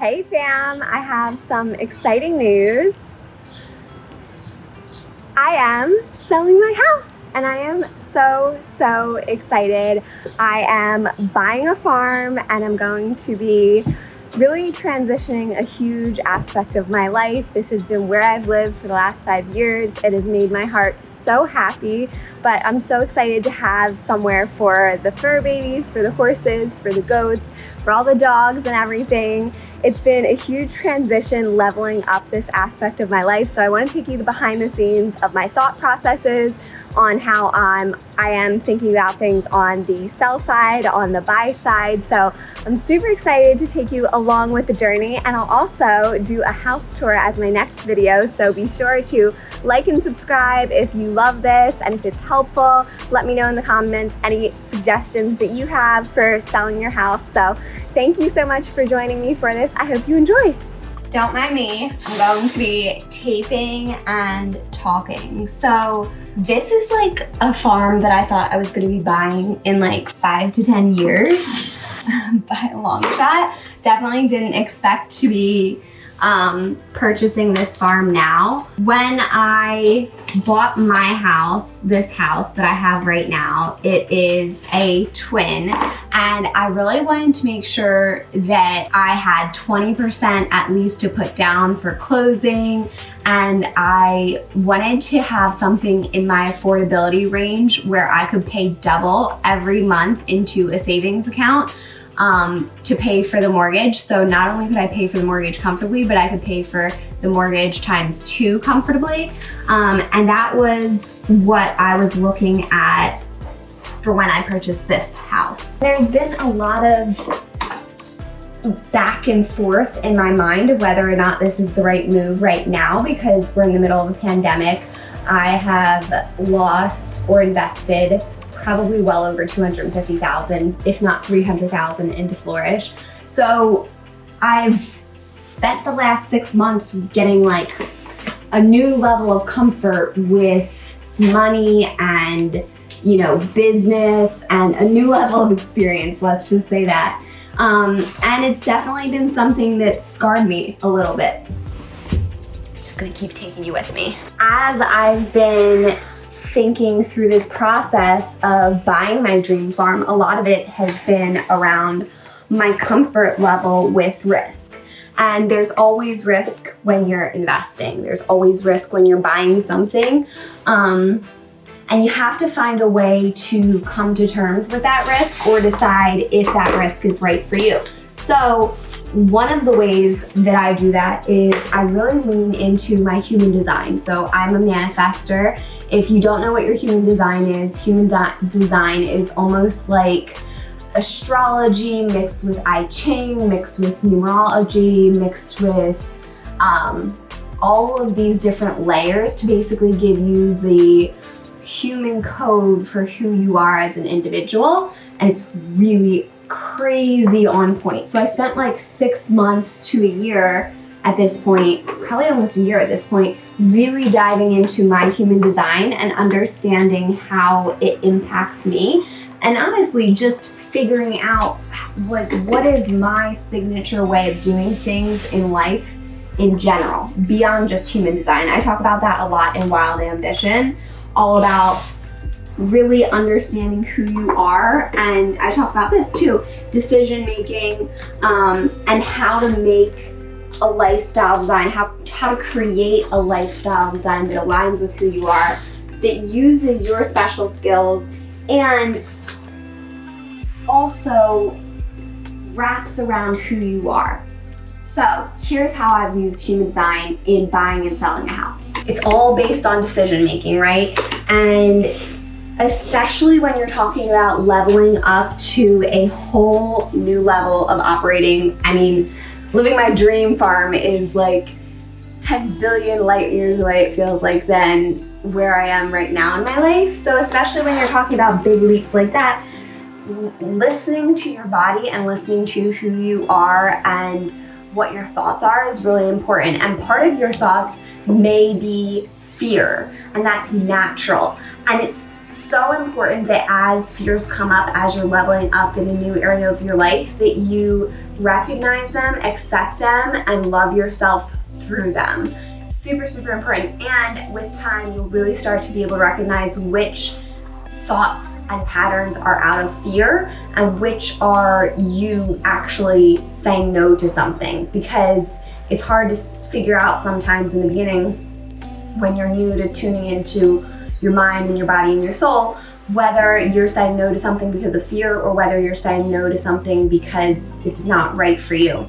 Hey fam, I have some exciting news. I am selling my house and I am so excited. I am buying a farm and I'm going to be really transitioning a huge aspect of my life. This has been where I've lived for the last 5 years. It has made my heart so happy, but I'm so excited to have somewhere for the fur babies, for the horses, for the goats, for all the dogs and everything. It's been a huge transition leveling up this aspect of my life. So I want to take you behind the scenes of my thought processes on how I am thinking about things on the sell side, on the buy side. So I'm super excited to take you along with the journey, and I'll also do a house tour as my next video. So be sure to like and subscribe if you love this, and if it's helpful, let me know in the comments any suggestions that you have for selling your house. So thank you so much for joining me for this. I hope you enjoy. Don't mind me, I'm going to be taping and talking. So this is like a farm that I thought I was gonna be buying in like 5 to 10 years by a long shot. Definitely didn't expect to be purchasing this farm now. When I bought my house, this house that I have right now, it is a twin, and I really wanted to make sure that I had 20% at least to put down for closing, and I wanted to have something in my affordability range where I could pay double every month into a savings account to pay for the mortgage. So not only could I pay for the mortgage comfortably, but I could pay for the mortgage times 2 comfortably. And that was what I was looking at for when I purchased this house. There's been a lot of back and forth in my mind of whether or not this is the right move right now, because we're in the middle of a pandemic. I have lost or invested probably well over $250,000, if not $300,000 into Flourish. So I've spent the last 6 months getting like a new level of comfort with money and, you know, business, and a new level of experience, let's just say that. And it's definitely been something that scarred me a little bit. Just gonna keep taking you with me. As I've been thinking through this process of buying my dream farm, a lot of it has been around my comfort level with risk. And there's always risk when you're investing. There's always risk when you're buying something. And you have to find a way to come to terms with that risk or decide if that risk is right for you. So one of the ways that I do that is I really lean into my human design. So I'm a manifester. If you don't know what your human design is almost like astrology mixed with I Ching, mixed with numerology, mixed with all of these different layers to basically give you the human code for who you are as an individual. And it's really crazy on point. So I spent like 6 months to a year at this point, probably almost a year at this point, really diving into my human design and understanding how it impacts me. And honestly, just figuring out like what is my signature way of doing things in life in general, beyond just human design. I talk about that a lot in Wild Ambition, all about really understanding who you are. And I talk about this too, decision making, and how to make a lifestyle design, how to create a lifestyle design that aligns with who you are, that uses your special skills and also wraps around who you are. So here's how I've used human design in buying and selling a house. It's all based on decision making, right? And especially when you're talking about leveling up to a whole new level of operating. I mean, living my dream farm is like 10 billion light years away, it feels like, than where I am right now in my life. So especially when you're talking about big leaps like that, listening to your body and listening to who you are and what your thoughts are is really important. And part of your thoughts may be fear, and that's natural. And it's so important that as fears come up, as you're leveling up in a new area of your life, that you recognize them, accept them, and love yourself through them. Super, super important. And with time, you'll really start to be able to recognize which thoughts and patterns are out of fear and which are you actually saying no to something, because it's hard to figure out sometimes in the beginning when you're new to tuning into your mind and your body and your soul, whether you're saying no to something because of fear or whether you're saying no to something because it's not right for you.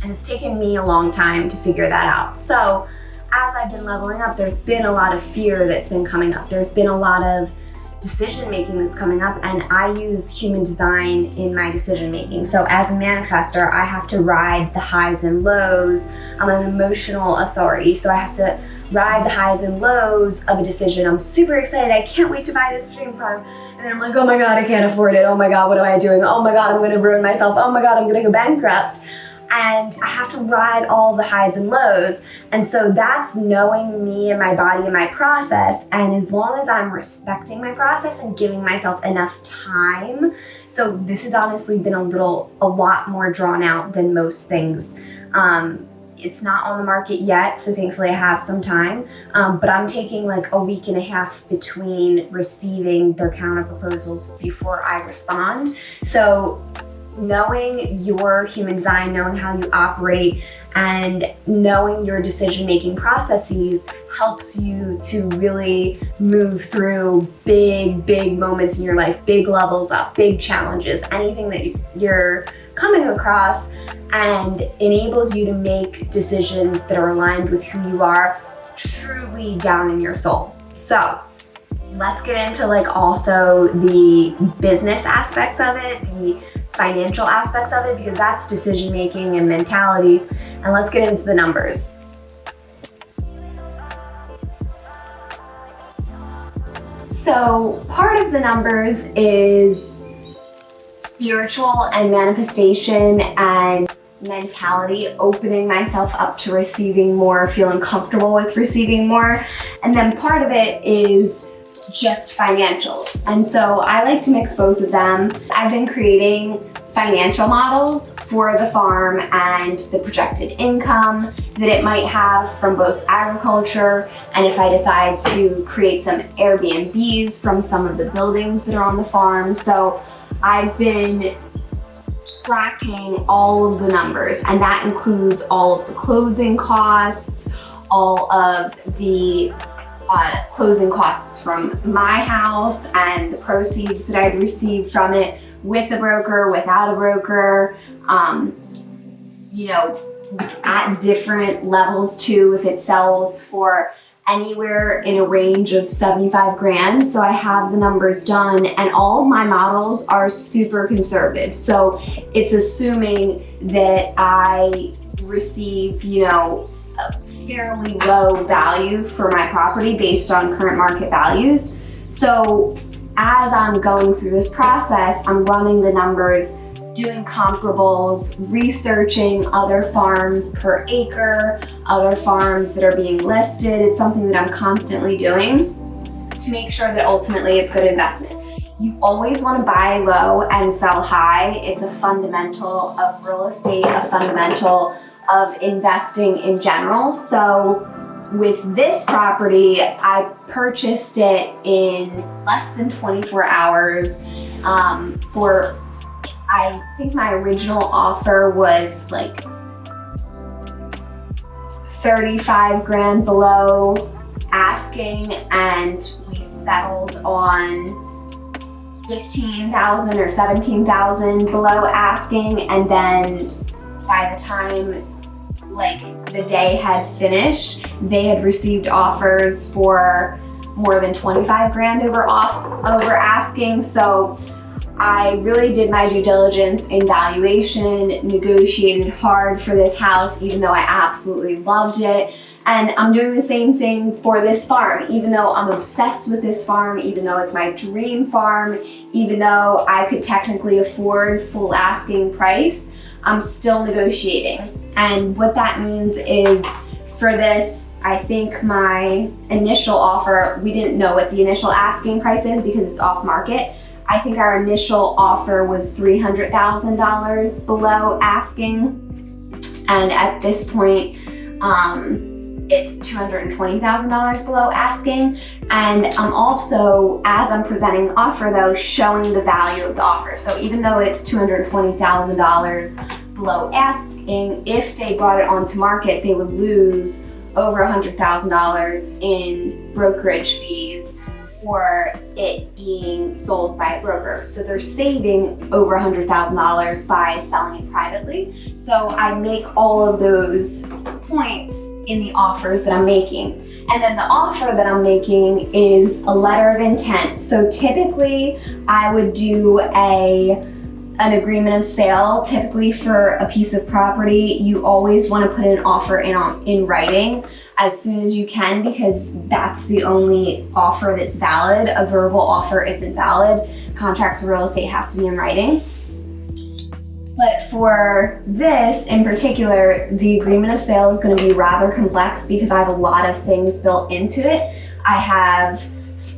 And it's taken me a long time to figure that out. So as I've been leveling up, there's been a lot of fear that's been coming up. There's been a lot of decision making that's coming up, and I use human design in my decision making. So as a manifestor, I have to ride the highs and lows. I'm an emotional authority, so I have to ride the highs and lows of a decision. I'm super excited. I can't wait to buy this dream farm. And then I'm like, oh my God, I can't afford it. Oh my God, what am I doing? Oh my God, I'm going to ruin myself. Oh my God, I'm going to go bankrupt. And I have to ride all the highs and lows. And so that's knowing me and my body and my process. And as long as I'm respecting my process and giving myself enough time, so this has honestly been a lot more drawn out than most things. It's not on the market yet, so thankfully I have some time, but I'm taking like a week and a half between receiving their counter proposals before I respond. So knowing your human design, knowing how you operate, and knowing your decision-making processes helps you to really move through big moments in your life, big levels up, big challenges, anything that you're coming across, and enables you to make decisions that are aligned with who you are truly down in your soul. So let's get into like also the business aspects of it, the financial aspects of it, because that's decision making and mentality. And let's get into the numbers. So part of the numbers is spiritual and manifestation and mentality, opening myself up to receiving more, feeling comfortable with receiving more. And then part of it is just financials. And so I like to mix both of them. I've been creating financial models for the farm and the projected income that it might have from both agriculture, and if I decide to create some Airbnbs from some of the buildings that are on the farm. So I've been tracking all of the numbers, and that includes all of the closing costs, all of the closing costs from my house and the proceeds that I'd received from it, with a broker, without a broker, at different levels too, if it sells for anywhere in a range of 75 grand. So I have the numbers done, and all of my models are super conservative. So it's assuming that I receive, a fairly low value for my property based on current market values. So as I'm going through this process, I'm running the numbers, doing comparables, researching other farms per acre, other farms that are being listed. It's something that I'm constantly doing to make sure that ultimately it's good investment. You always want to buy low and sell high. It's a fundamental of real estate, a fundamental of investing in general. So with this property, I purchased it in less than 24 hours for, I think my original offer was like 35 grand below asking, and we settled on 15,000 or 17,000 below asking. And then by the time the day had finished, they had received offers for more than 25 grand over asking. So I really did my due diligence in valuation, negotiated hard for this house, even though I absolutely loved it. And I'm doing the same thing for this farm, even though I'm obsessed with this farm, even though it's my dream farm, even though I could technically afford full asking price, I'm still negotiating. And what that means is for this, I think my initial offer, we didn't know what the initial asking price is because it's off market. I think our initial offer was $300,000 below asking. And at this point, it's $220,000 below asking. And I'm also, as I'm presenting the offer though, showing the value of the offer. So even though it's $220,000 below asking, if they brought it onto market, they would lose over $100,000 in brokerage fees for it being sold by a broker. So they're saving over $100,000 by selling it privately. So I make all of those points in the offers that I'm making. And then the offer that I'm making is a letter of intent. So typically I would do an agreement of sale. Typically for a piece of property, you always want to put an offer in writing as soon as you can, because that's the only offer that's valid. A verbal offer isn't valid. Contracts for real estate have to be in writing. But for this in particular, the agreement of sale is going to be rather complex because I have a lot of things built into it. I have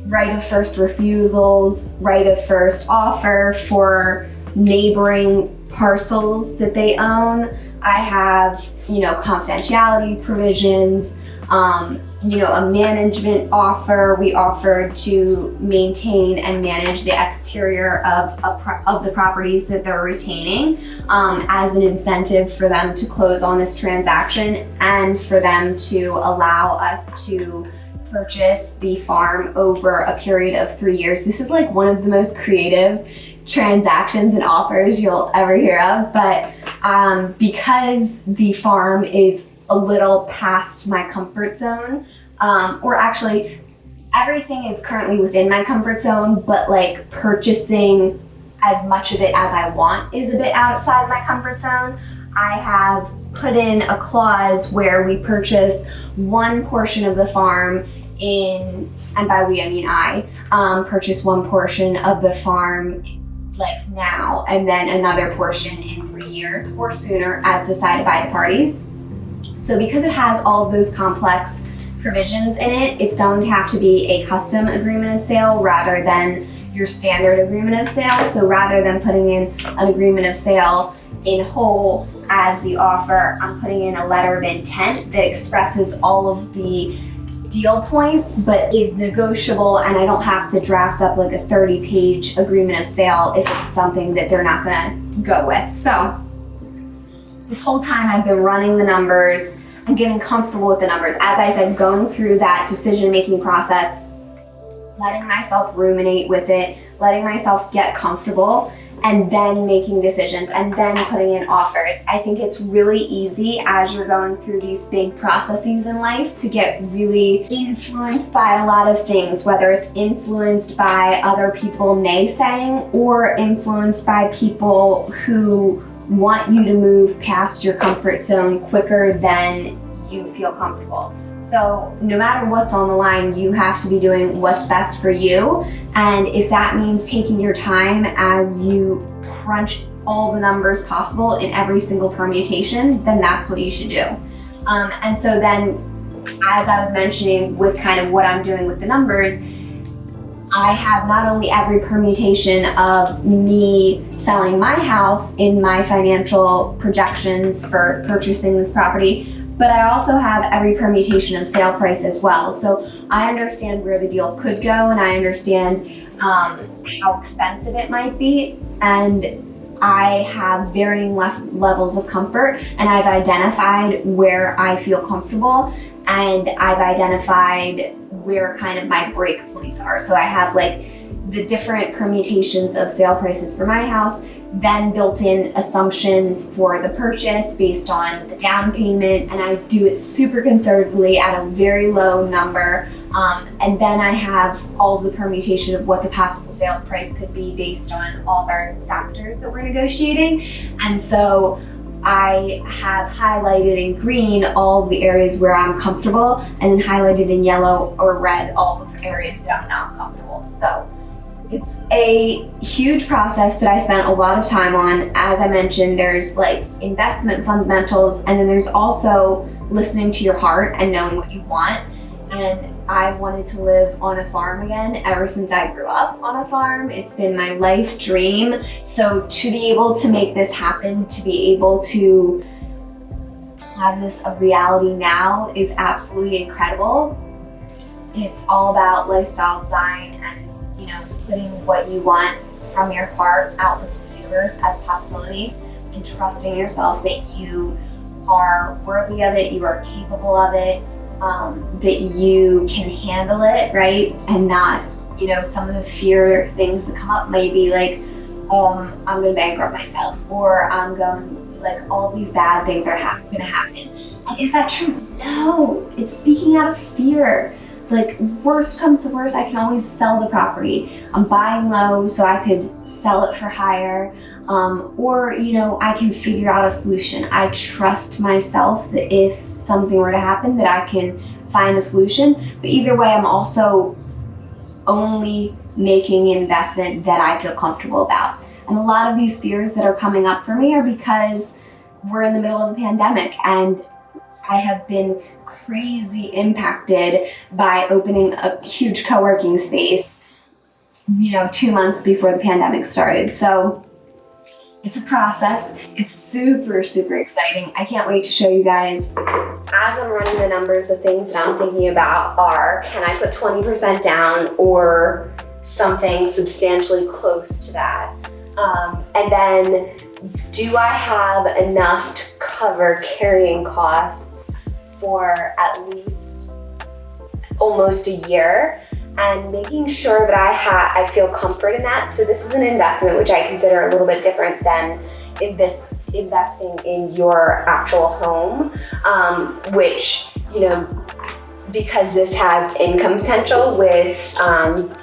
right of first refusals, right of first offer for neighboring parcels that they own. I have, confidentiality provisions, a management offer. We offer to maintain and manage the exterior of the properties that they're retaining as an incentive for them to close on this transaction and for them to allow us to purchase the farm over a period of 3 years. This is like one of the most creative transactions and offers you'll ever hear of, but because the farm is a little past my comfort zone, or actually everything is currently within my comfort zone, but like purchasing as much of it as I want is a bit outside of my comfort zone. I have put in a clause where we purchase one portion of the farm and by we I mean I, purchase one portion of the farm like now, and then another portion in 3 years or sooner as decided by the parties. So because it has all of those complex provisions in it, it's going to have to be a custom agreement of sale rather than your standard agreement of sale. So rather than putting in an agreement of sale in whole as the offer, I'm putting in a letter of intent that expresses all of the deal points but is negotiable, and I don't have to draft up like a 30-page agreement of sale if it's something that they're not gonna go with. So this whole time I've been running the numbers and getting comfortable with the numbers. As I said, going through that decision-making process, letting myself ruminate with it, letting myself get comfortable, and then making decisions and then putting in offers. I think it's really easy as you're going through these big processes in life to get really influenced by a lot of things, whether it's influenced by other people naysaying or influenced by people who want you to move past your comfort zone quicker than you feel comfortable. So no matter what's on the line, you have to be doing what's best for you. And if that means taking your time as you crunch all the numbers possible in every single permutation, then that's what you should do. And so then, as I was mentioning with kind of what I'm doing with the numbers, I have not only every permutation of me selling my house in my financial projections for purchasing this property, but I also have every permutation of sale price as well. So I understand where the deal could go, and I understand how expensive it might be, and I have varying levels of comfort, and I've identified where I feel comfortable, and I've identified where kind of my break points are. So I have like the different permutations of sale prices for my house, then built-in assumptions for the purchase based on the down payment, and I do it super conservatively at a very low number. And then I have all of the permutation of what the possible sale price could be based on all of our factors that we're negotiating. And so I have highlighted in green all of the areas where I'm comfortable, and then highlighted in yellow or red all of the areas that I'm not comfortable. So It's a huge process that I spent a lot of time on. As I mentioned, there's like investment fundamentals, and then there's also listening to your heart and knowing what you want. And I've wanted to live on a farm again ever since I grew up on a farm. It's been my life dream. So to be able to make this happen, to be able to have this a reality now is absolutely incredible. It's all about lifestyle design and, putting what you want from your heart out into the universe as a possibility, and trusting yourself that you are worthy of it, you are capable of it, that you can handle it, right? And not, some of the fear things that come up may be like, I'm gonna bankrupt myself, or I'm going, like, all these bad things are gonna happen. And is that true? No, it's speaking out of fear. Like, worst comes to worst, I can always sell the property. I'm buying low so I could sell it for higher. Or, I can figure out a solution. I trust myself that if something were to happen, that I can find a solution. But either way, I'm also only making an investment that I feel comfortable about. And a lot of these fears that are coming up for me are because we're in the middle of a pandemic, and I have been crazy impacted by opening a huge co-working space, 2 months before the pandemic started. So it's a process. It's super, super exciting. I can't wait to show you guys. As I'm running the numbers, the things that I'm thinking about are, can I put 20% down or something substantially close to that? And then, do I have enough to cover carrying costs for at least almost a year, and making sure that I feel comfort in that. So this is an investment which I consider a little bit different than investing in your actual home, which, because this has income potential with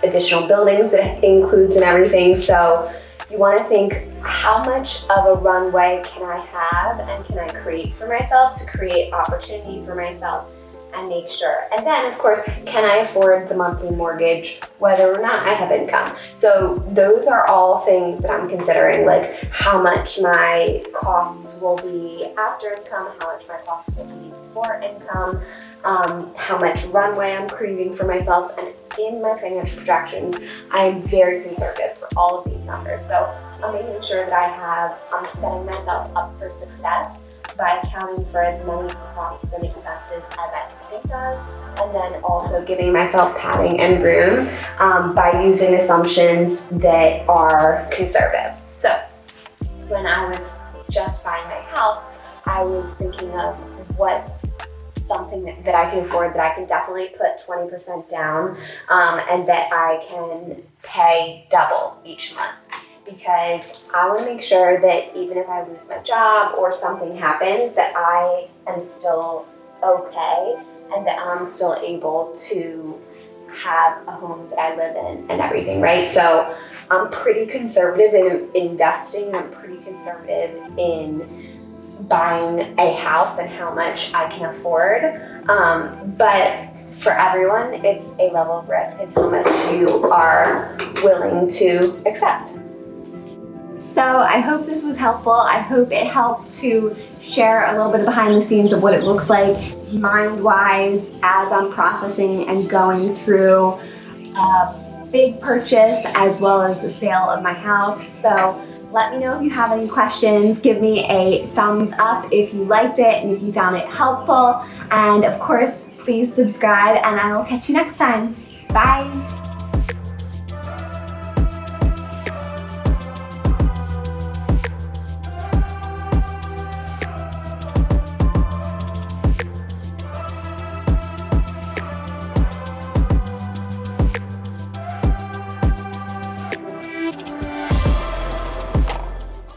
additional buildings that it includes and everything. So you want to think, how much of a runway can I have and can I create for myself to create opportunity for myself and make sure. And then, of course, can I afford the monthly mortgage whether or not I have income? So those are all things that I'm considering, like how much my costs will be after income, how much my costs will be before income, how much runway I'm creating for myself. And in my financial projections, I am very conservative for all of these numbers. So I'm making sure that I'm setting myself up for success by accounting for as many costs and expenses as I can think of, and then also giving myself padding and room by using assumptions that are conservative. So when I was just buying my house, I was thinking of what's something that I can afford, that I can definitely put 20% down, and that I can pay double each month. Because I want to make sure that even if I lose my job or something happens, that I am still okay and that I'm still able to have a home that I live in and everything, right? So I'm pretty conservative in investing. I'm pretty conservative in buying a house and how much I can afford. But for everyone, it's a level of risk and how much you are willing to accept. So I hope this was helpful. I hope it helped to share a little bit of behind the scenes of what it looks like mind-wise as I'm processing and going through a big purchase as well as the sale of my house. So let me know if you have any questions. Give me a thumbs up if you liked it and if you found it helpful. And of course, please subscribe, and I will catch you next time. Bye.